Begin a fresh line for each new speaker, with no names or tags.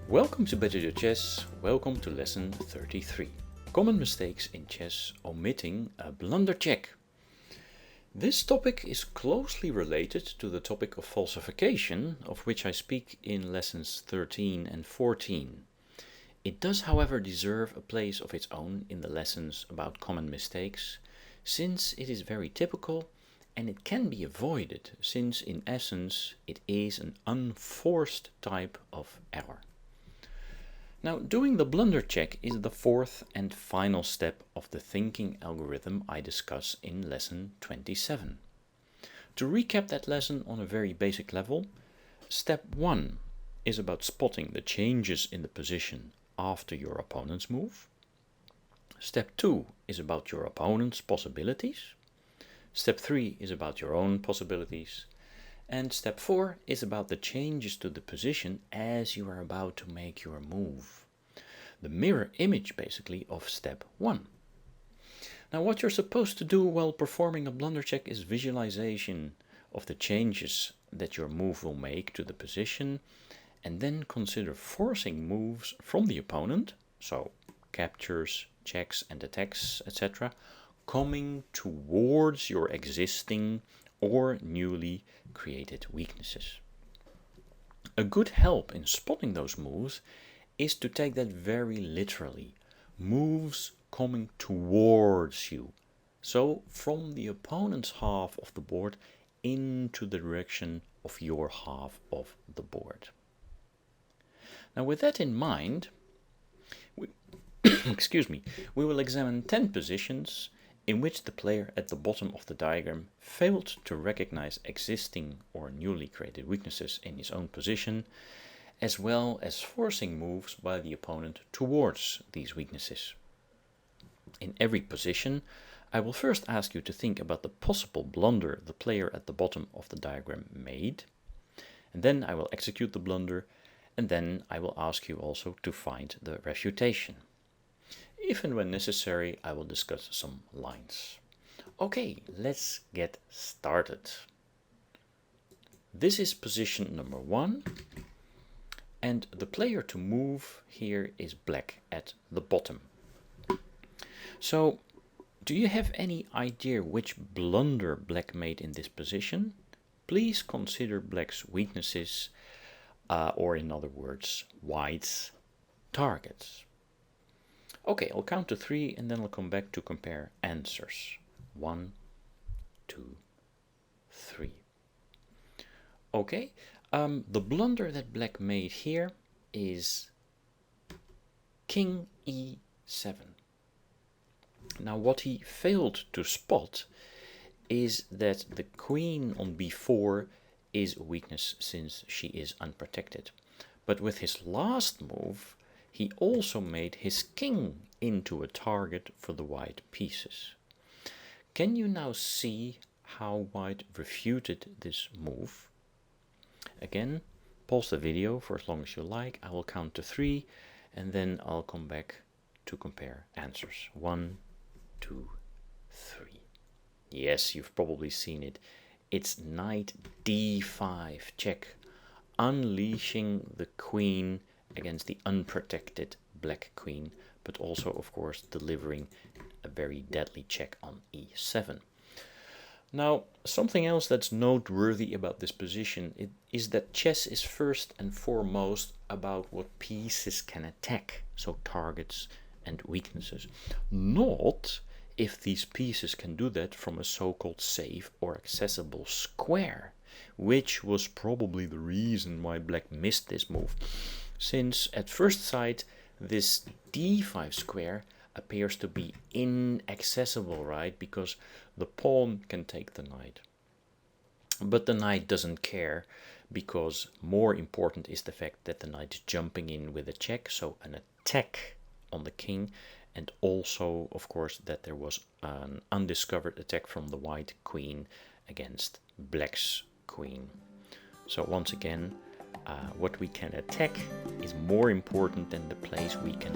Welcome to Better Your Chess, welcome to lesson 33. Common mistakes in chess, omitting a Blundercheck. This topic is closely related to the topic of falsification, of which I speak in lessons 13 and 14. It does, however, deserve a place of its own in the lessons about common mistakes, since it is very typical and it can be avoided, since in essence it is an unforced type of error. Now, doing the Blundercheck is the fourth and final step of the thinking algorithm I discuss in lesson 27. To recap that lesson on a very basic level, step 1 is about spotting the changes in the position after your opponent's move. Step 2 is about your opponent's possibilities. Step 3 is about your own possibilities. And step 4 is about the changes to the position as you are about to make your move. The mirror image basically of step 1. Now what you're supposed to do while performing a Blundercheck is visualization of the changes that your move will make to the position, and then consider forcing moves from the opponent, so captures, checks and attacks, etc., coming towards your existing or newly created weaknesses. A good help in spotting those moves is to take that very literally. Moves coming towards you. So from the opponent's half of the board into the direction of your half of the board. Now with that in mind, we will examine 10 positions in which the player at the bottom of the diagram failed to recognize existing or newly created weaknesses in his own position, as well as forcing moves by the opponent towards these weaknesses. In every position, I will first ask you to think about the possible blunder the player at the bottom of the diagram made, and then I will execute the blunder, and then I will ask you also to find the refutation. If and when necessary, I will discuss some lines. Okay, let's get started. This is position number 1, and the player to move here is black at the bottom. So, do you have any idea which blunder black made in this position? Please consider black's weaknesses, or in other words, white's targets. Okay, I'll count to 3 and then I'll come back to compare answers. 1, 2, 3. Okay, the blunder that black made here is King E7. Now what he failed to spot is that the queen on B4 is a weakness since she is unprotected. But with his last move, he also made his king into a target for the white pieces. Can you now see how white refuted this move? Again, pause the video for as long as you like. I will count to 3 and then I'll come back to compare answers. 1, 2, 3. Yes, you've probably seen it. It's knight D5 check, unleashing the queen against the unprotected black queen, but also of course delivering a very deadly check on E7. Now, something else that's noteworthy about this position is that chess is first and foremost about what pieces can attack, so targets and weaknesses, not if these pieces can do that from a so-called safe or accessible square, which was probably the reason why black missed this move, since at first sight this D5 square appears to be inaccessible, right? Because the pawn can take the knight. But the knight doesn't care, because more important is the fact that the knight is jumping in with a check, so an attack on the king, and also, of course, that there was an undiscovered attack from the white queen against black's queen. So once again, what we can attack is more important than the place we can